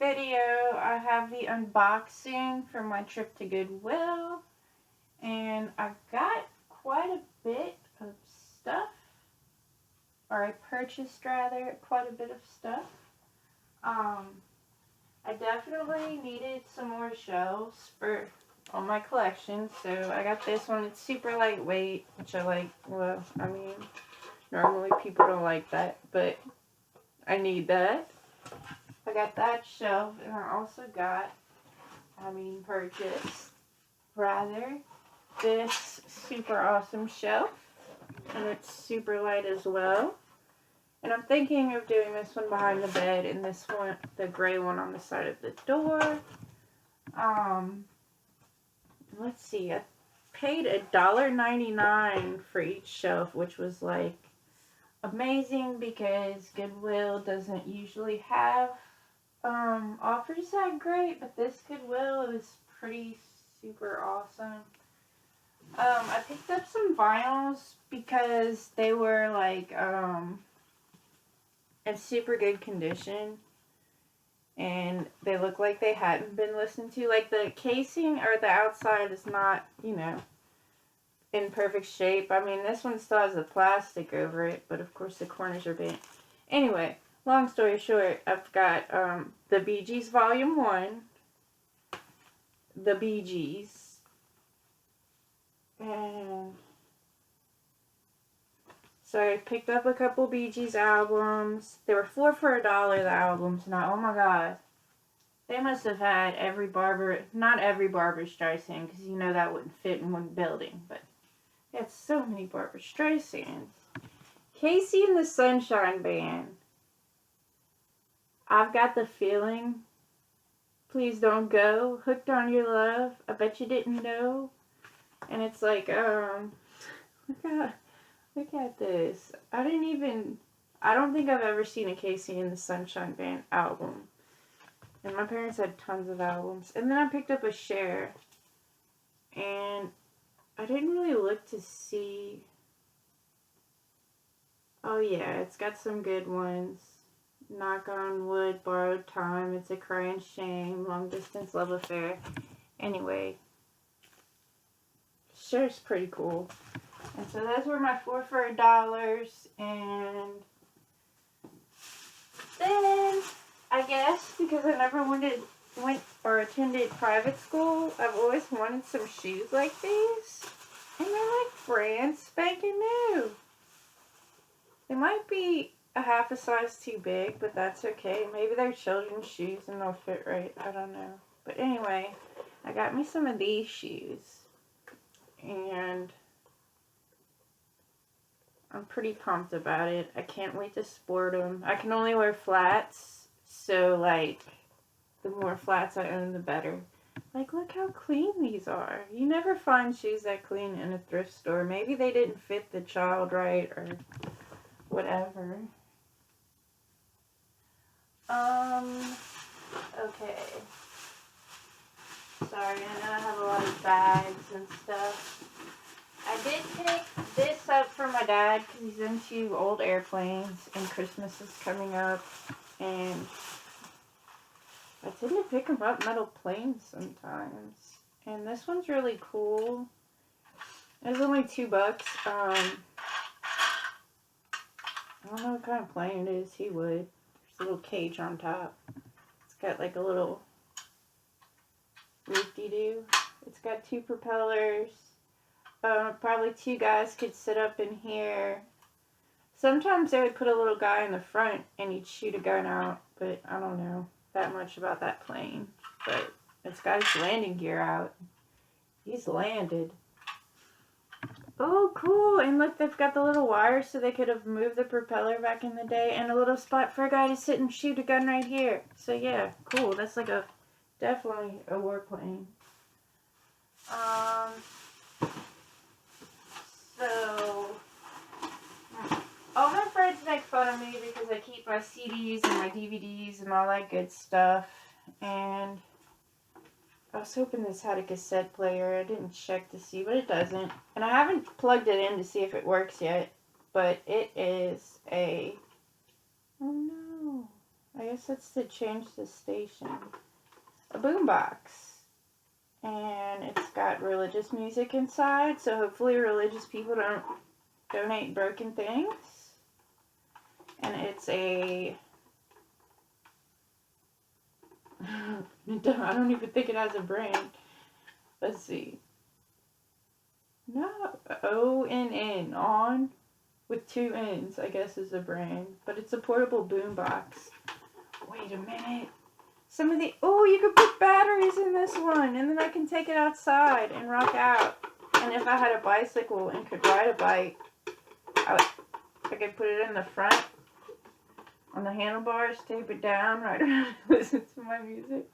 video, I have the unboxing from my trip to Goodwill, and I got quite a bit of stuff, or I purchased rather quite a bit of stuff. I definitely needed some more shelves for all my collection, so I got this one. It's super lightweight, which I like. Well, I mean, normally people don't like that, but I need that. I got that shelf, and I also got, purchased, rather, this super awesome shelf, and it's super light as well. And I'm thinking of doing this one behind the bed and this one, the gray one, on the side of the door. Let's see, I paid $1.99 for each shelf, which was like amazing because Goodwill doesn't usually have offers that great, but this Goodwill is pretty super awesome. I picked up some vinyls because they were like in super good condition, and they look like they hadn't been listened to. Like the casing or the outside is not, in perfect shape. I mean, this one still has the plastic over it, but of course the corners are bent. Anyway, long story short, I've got the Bee Gees Volume 1, the Bee Gees, and so I picked up a couple Bee Gees albums. They were $4 for $1, the albums. Now, oh my god, they must have had every not every Barbra Streisand, because that wouldn't fit in one building, but they had so many Barbra Streisands. Casey and the Sunshine Band. I've Got the Feeling. Please Don't Go. Hooked on Your Love. I Bet You Didn't Know. And it's like, look at this. I don't think I've ever seen a Casey and the Sunshine Band album. And my parents had tons of albums. And then I picked up a Cher. And I didn't really look to see. Oh yeah, it's got some good ones. Knock on Wood, Borrowed Time, It's a Crying Shame, Long Distance Love Affair. Anyway, Cher's pretty cool. And so those were my $4 for $1. And then, I guess, because I never went or attended private school, I've always wanted some shoes like these. And they're like brand spanking new. They might be a half a size too big, but that's okay. Maybe they're children's shoes and they'll fit right. I don't know. But anyway, I got me some of these shoes. And I'm pretty pumped about it. I can't wait to sport them. I can only wear flats, so like the more flats I own, the better. Like, look how clean these are. You never find shoes that clean in a thrift store. Maybe they didn't fit the child right or whatever. Okay. Sorry, I know I have a lot of bags and stuff. I did pick this up for my dad because he's into old airplanes and Christmas is coming up. And I tend to pick him up metal planes sometimes. And this one's really cool. It was only $2. I don't know what kind of plane it is. He would. There's a little cage on top. It's got like a little roofy-doo. It's got 2 propellers. Probably 2 guys could sit up in here. Sometimes they would put a little guy in the front and he'd shoot a gun out. But I don't know that much about that plane. But it's got its landing gear out. He's landed. Oh, cool. And look, they've got the little wires so they could have moved the propeller back in the day. And a little spot for a guy to sit and shoot a gun right here. So, yeah, cool. That's like definitely a warplane. So, all my friends make fun of me because I keep my CDs and my DVDs and all that good stuff. And I was hoping this had a cassette player. I didn't check to see, but it doesn't. And I haven't plugged it in to see if it works yet. But it is a... Oh no. I guess it's to change the station. A boombox. And it's got religious music inside, so hopefully religious people don't donate broken things. And it's a... I don't even think it has a brand. Let's see. No, ONN, on, with 2 N's, I guess is the brand. But it's a portable boombox. Wait a minute. Some of the, oh, you could put batteries in this one, and then I can take it outside and rock out. And if I had a bicycle and could ride a bike, I could put it in the front on the handlebars, tape it down, ride around and listen to my music.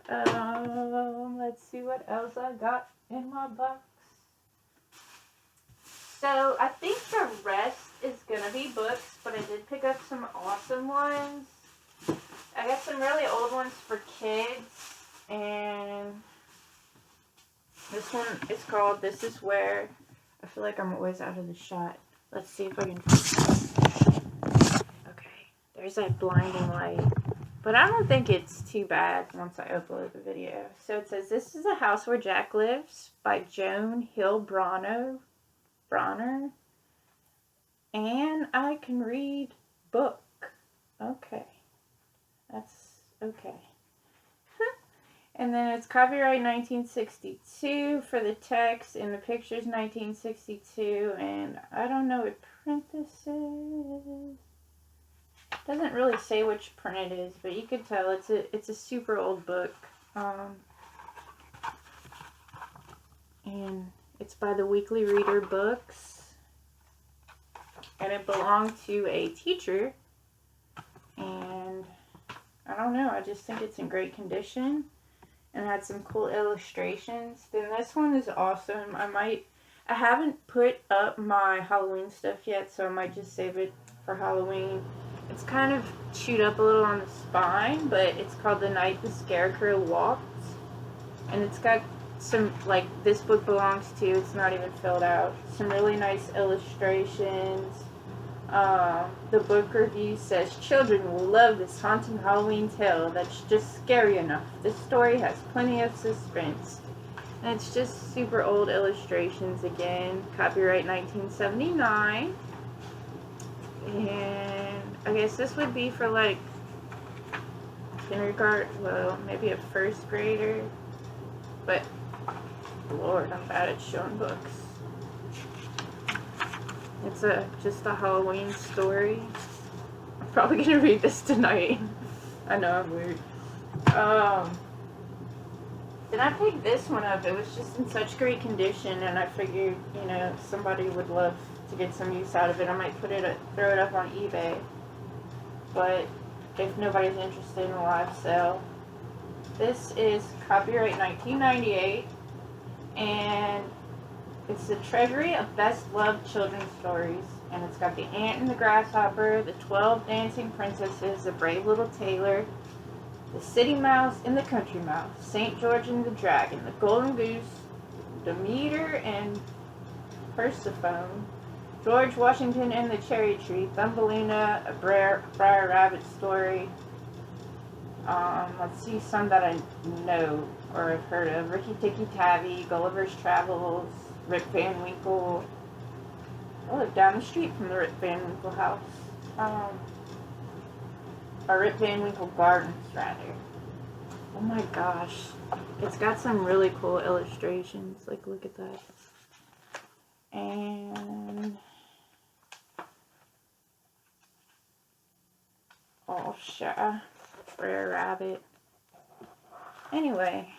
Let's see what else I got in my box. So I think the rest is gonna be books, but I did pick up some awesome ones. I got some really old ones for kids, and this one is called This Is Where. I feel like I'm always out of the shot. Let's see if I can find it. Okay, there's that blinding light. But I don't think it's too bad once I upload the video. So it says, This is a House Where Jack Lives by Joan Hill Bronner. And I can read book. Okay. That's okay. And then it's copyright 1962 for the text, and the picture's 1962, and I don't know what print this is. Doesn't really say which print it is, but you can tell it's a super old book. And it's by the Weekly Reader Books, and it belonged to a teacher, and I don't know, I just think it's in great condition, and it had some cool illustrations. Then this one is awesome. I haven't put up my Halloween stuff yet, so I might just save it for Halloween. It's kind of chewed up a little on the spine, but it's called The Night the Scarecrow Walked, and it's got some, like, this book belongs to, it's not even filled out, some really nice illustrations. The book review says, children will love this haunting Halloween tale that's just scary enough. This story has plenty of suspense. And it's just super old illustrations again. Copyright 1979. And I guess this would be for like kindergarten, well, maybe a first grader. But, Lord, I'm bad at showing books. It's just a Halloween story. I'm probably gonna read this tonight. I know I'm weird. Then I picked this one up. It was just in such great condition, and I figured, you know, somebody would love to get some use out of it. I might throw it up on eBay. But if nobody's interested in a live sale, this is copyright 1998, and it's the Treasury of Best Loved Children's Stories, and it's got the Ant and the Grasshopper, the 12 Dancing Princesses, the Brave Little Tailor, the City Mouse and the Country Mouse, St. George and the Dragon, the Golden Goose, Demeter and Persephone, George Washington and the Cherry Tree, Thumbelina, a Briar Rabbit story. Let's see some that I know or have heard of. Ricky Tikki Tavi, Gulliver's Travels, Rip Van Winkle. I live down the street from the Rip Van Winkle house. Or Rip Van Winkle Gardens, rather. Oh my gosh. It's got some really cool illustrations. Like, look at that. And... oh, sure. Rare Rabbit. Anyway,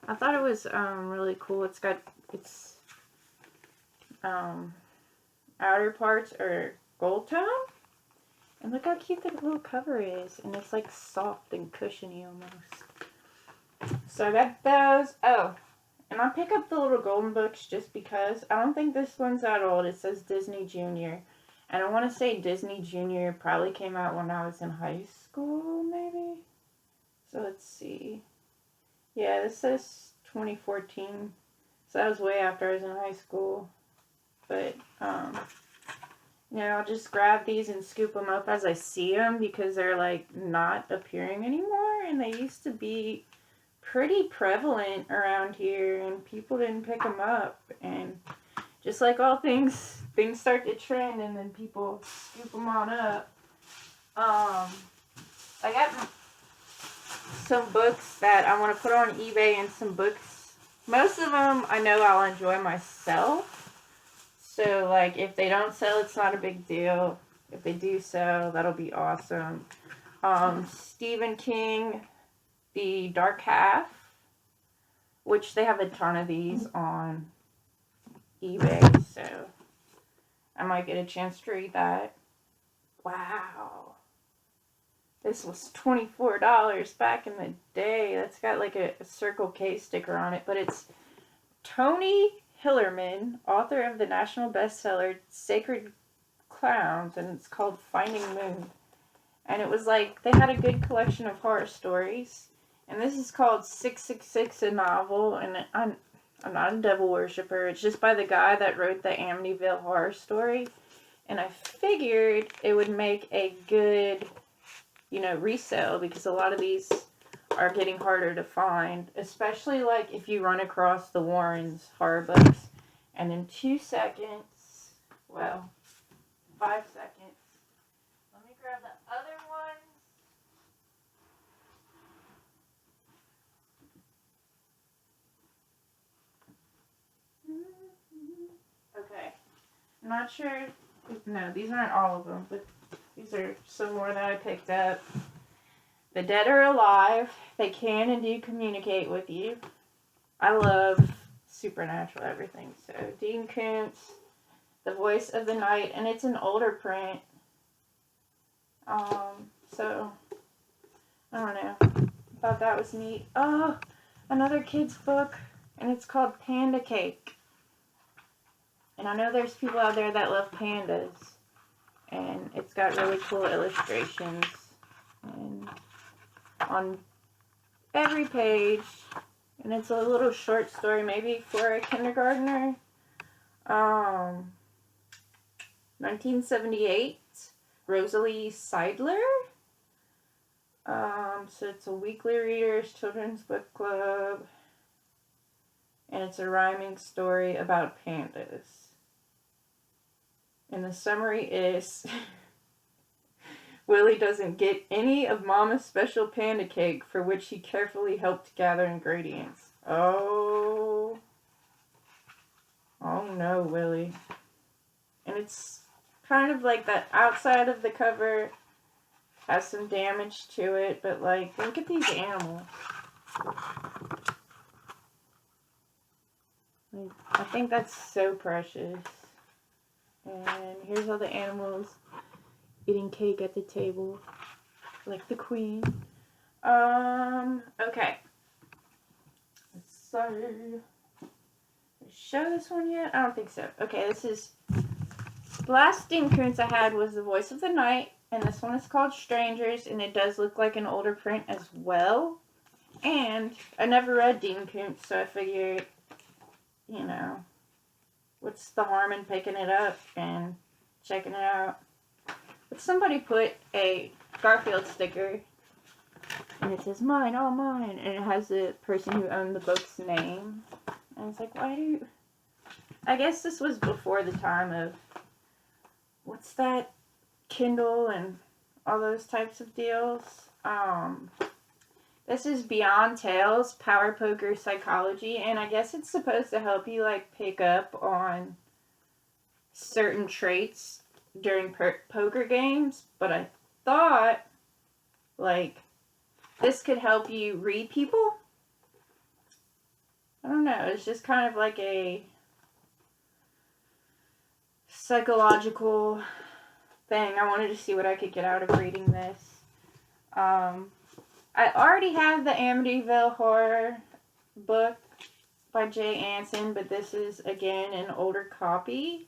I thought it was really cool. It's got its outer parts are gold tone, and look how cute the little cover is, and it's like soft and cushiony almost. So I got those. Oh, and I pick up the little golden books just because. I don't think this one's that old. It says Disney Junior, and I want to say Disney Junior probably came out when I was in high school, maybe. So let's see. Yeah, this says 2014. So that was way after I was in high school. But, You know, I'll just grab these and scoop them up as I see them because they're like not appearing anymore, and they used to be pretty prevalent around here and people didn't pick them up. And just like all things start to trend and then people scoop them on up. I got some books that I want to put on eBay and some books. Most of them I know I'll enjoy myself. So, like, if they don't sell, it's not a big deal. If they do sell, that'll be awesome. Stephen King, The Dark Half, which they have a ton of these on eBay, so I might get a chance to read that. Wow. This was $24 back in the day. That's got like a Circle K sticker on it, but it's Tony Hillerman, author of the national bestseller Sacred Clowns, and it's called Finding Moon. And it was like, they had a good collection of horror stories. And this is called 666, a novel, and I'm not a devil worshiper. It's just by the guy that wrote the Amityville Horror Story. And I figured it would make a good, resale, because a lot of these are getting harder to find, especially like if you run across the Warrens horror books. And in 2 seconds, well, 5 seconds, let me grab the other ones. Okay, I'm not sure, no, these aren't all of them, but these are some more that I picked up. The dead are alive. They can and do communicate with you. I love supernatural everything. So, Dean Koontz, The Voice of the Night, and it's an older print. So, I don't know. Thought that was neat. Oh, another kid's book, and it's called Panda Cake. And I know there's people out there that love pandas. And it's got really cool illustrations. And on every page, and it's a little short story, maybe for a kindergartner. 1978, Rosalie Seidler. So it's a weekly readers children's book club, and it's a rhyming story about pandas. And the summary is Willie doesn't get any of Mama's special panda cake, for which he carefully helped gather ingredients. Oh no, Willie. And it's kind of like the outside of the cover has some damage to it, but like, look at these animals. Like, I think that's so precious. And here's all the animals eating cake at the table, like the queen. Okay. So, show this one yet? I don't think so. Okay, this is, the last Dean Koontz I had was The Voice of the Night, and this one is called Strangers, and it does look like an older print as well. And I never read Dean Koontz, so I figured, what's the harm in picking it up and checking it out? But somebody put a Garfield sticker, and it says, mine, all mine, and it has the person who owned the book's name. And it's like, why do you... I guess this was before the time of, what's that, Kindle and all those types of deals. This is Beyond Tales, Power Poker Psychology, and I guess it's supposed to help you, like, pick up on certain traits during poker games, but I thought, like, this could help you read people. I don't know, it's just kind of like a psychological thing. I wanted to see what I could get out of reading this. I already have the Amityville Horror book by Jay Anson, but this is, again, an older copy.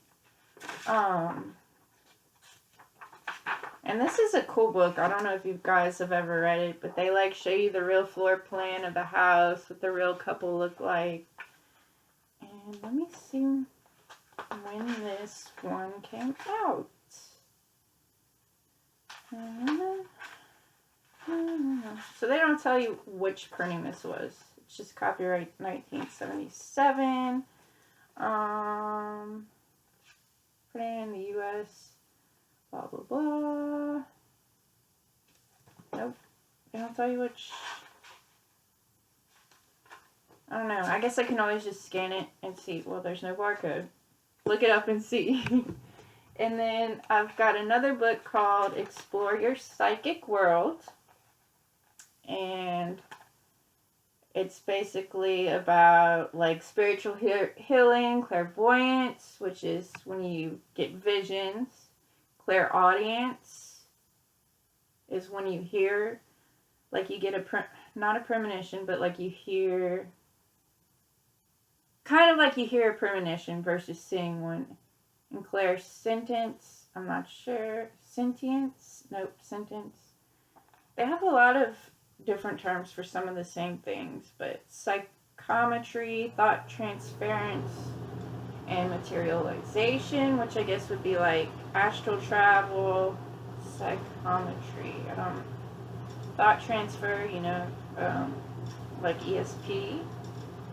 And this is a cool book. I don't know if you guys have ever read it, but they, like, show you the real floor plan of the house, what the real couple look like. And let me see when this one came out. So they don't tell you which printing this was. It's just copyright 1977. Printing in the U.S. Blah, blah, blah. Nope. They don't tell you which. I don't know. I guess I can always just scan it and see. Well, there's no barcode. Look it up and see. And then I've got another book called Explore Your Psychic World. And it's basically about like spiritual healing, clairvoyance, which is when you get visions. Clairaudience is when you hear, like you get not a premonition, but like you hear, kind of like you hear a premonition versus seeing one. And clairsentience, I'm not sure. Sentience? Nope, sentence. They have a lot of different terms for some of the same things, but psychometry, thought transference, and materialization, which I guess would be like astral travel, psychometry, thought transfer, like ESP,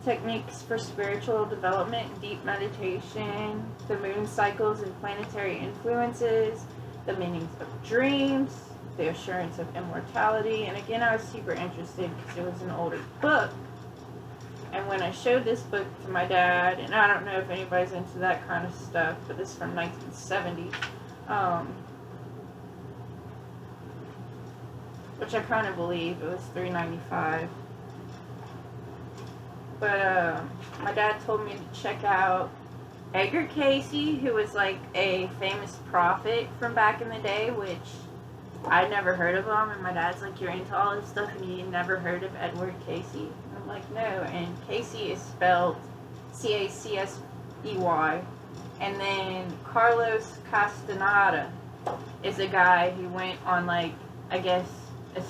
techniques for spiritual development, deep meditation, the moon cycles and planetary influences, the meanings of dreams, the assurance of immortality. And again, I was super interested because it was an older book. And when I showed this book to my dad, and I don't know if anybody's into that kind of stuff, but this is from 1970, which I kind of believe. It was $3.95. But my dad told me to check out Edgar Cayce, who was like a famous prophet from back in the day, which I'd never heard of him. And my dad's like, you're into all this stuff and you never heard of Edward Cayce? And I'm like, no. And Cayce is spelled Cacsey. And then Carlos Castaneda is a guy who went on, like, I guess, a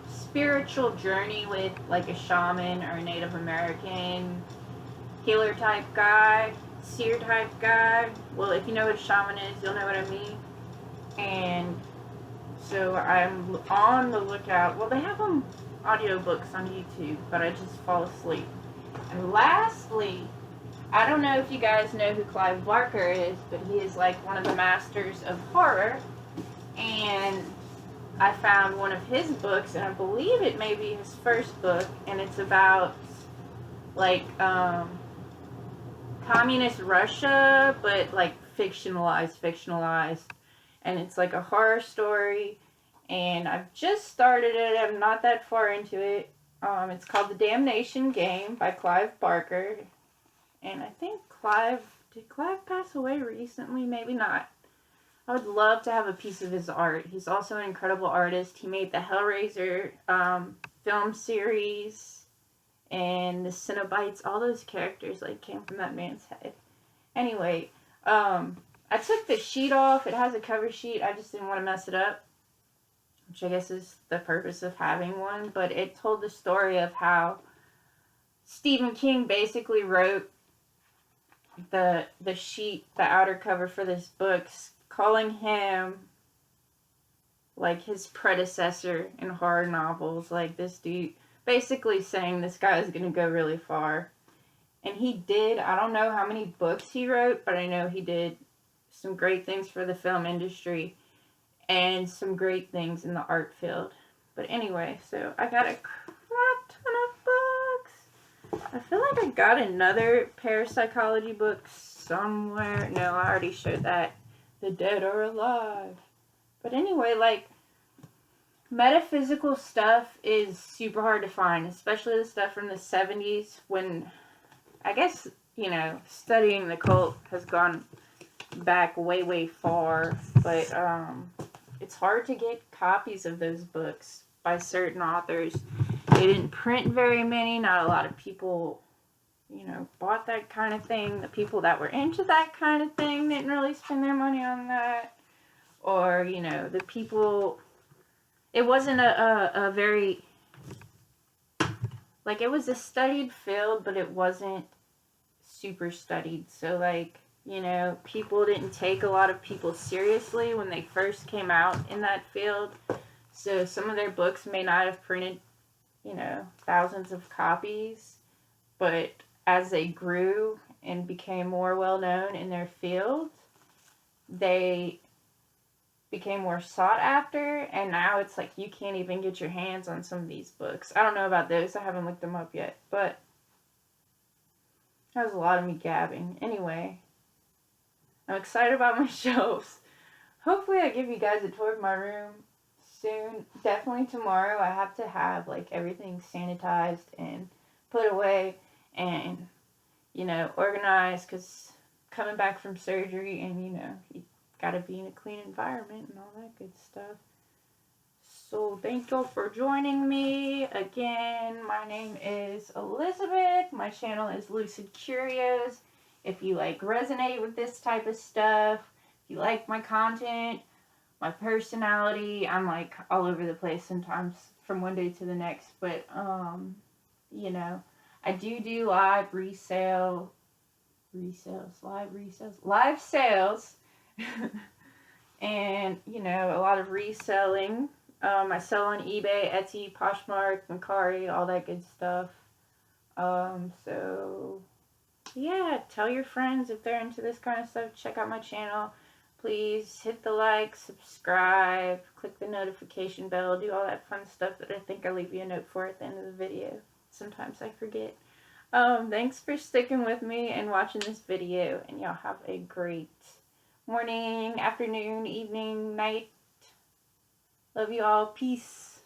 spiritual journey with like a shaman or a Native American healer type guy, seer type guy. Well, if you know what a shaman is, you'll know what I mean. And so I'm on the lookout. Well, they have them audiobooks on YouTube, but I just fall asleep. And lastly, I don't know if you guys know who Clive Barker is, but he is like one of the masters of horror. And I found one of his books, and I believe it may be his first book, and it's about like communist Russia, but like fictionalized, and it's like a horror story. And I've just started it. I'm not that far into it. It's called The Damnation Game by Clive Barker, and I think did Clive pass away recently? Maybe not. I would love to have a piece of his art. He's also an incredible artist. He made the Hellraiser film series and the Cenobites. All those characters like came from that man's head. Anyway, I took the sheet off. It has a cover sheet. I just didn't want to mess it up, which I guess is the purpose of having one. But it told the story of how Stephen King basically wrote the sheet, the outer cover for this book, calling him like his predecessor in horror novels. Like this dude, basically saying this guy is gonna go really far. And he did. I don't know how many books he wrote, but I know he did some great things for the film industry and some great things in the art field. But anyway, so I got a crap ton of books. I feel like I got another parapsychology book somewhere. No, I already showed that. The Dead Are Alive. But anyway, like, metaphysical stuff is super hard to find, especially the stuff from the 70s when, I guess, studying the cult has gone back way, way far. But it's hard to get copies of those books by certain authors. They didn't print very many. Not a lot of people bought that kind of thing. The people that were into that kind of thing didn't really spend their money on that. Or, the people, it wasn't a very, like, it was a studied field, but it wasn't super studied. So, like, You know, people didn't take a lot of people seriously when they first came out in that field. So some of their books may not have printed, you know, thousands of copies, but as they grew and became more well known in their field, they became more sought after, and now it's like you can't even get your hands on some of these books. I don't know about those, I haven't looked them up yet, but that was a lot of me gabbing. Anyway, I'm excited about my shelves. Hopefully I give you guys a tour of my room soon. Definitely tomorrow. I have to have like everything sanitized and put away and, you know, organized, because coming back from surgery and, you know, you gotta be in a clean environment and all that good stuff. So thank you for joining me. Again, my name is Elizabeth. My channel is Lucid Curios. If you like resonate with this type of stuff, if you like my content, my personality, I'm like all over the place sometimes from one day to the next, but you know, I do live sales and, you know, a lot of reselling. I sell on eBay, Etsy, Poshmark, Mercari, all that good stuff. So yeah, tell your friends if they're into this kind of stuff. Check out my channel. Please hit the like, subscribe, click the notification bell, do all that fun stuff that I think I leave you a note for at the end of the video. Sometimes I forget. Thanks for sticking with me and watching this video, and y'all have a great morning, afternoon, evening, night. Love you all. Peace.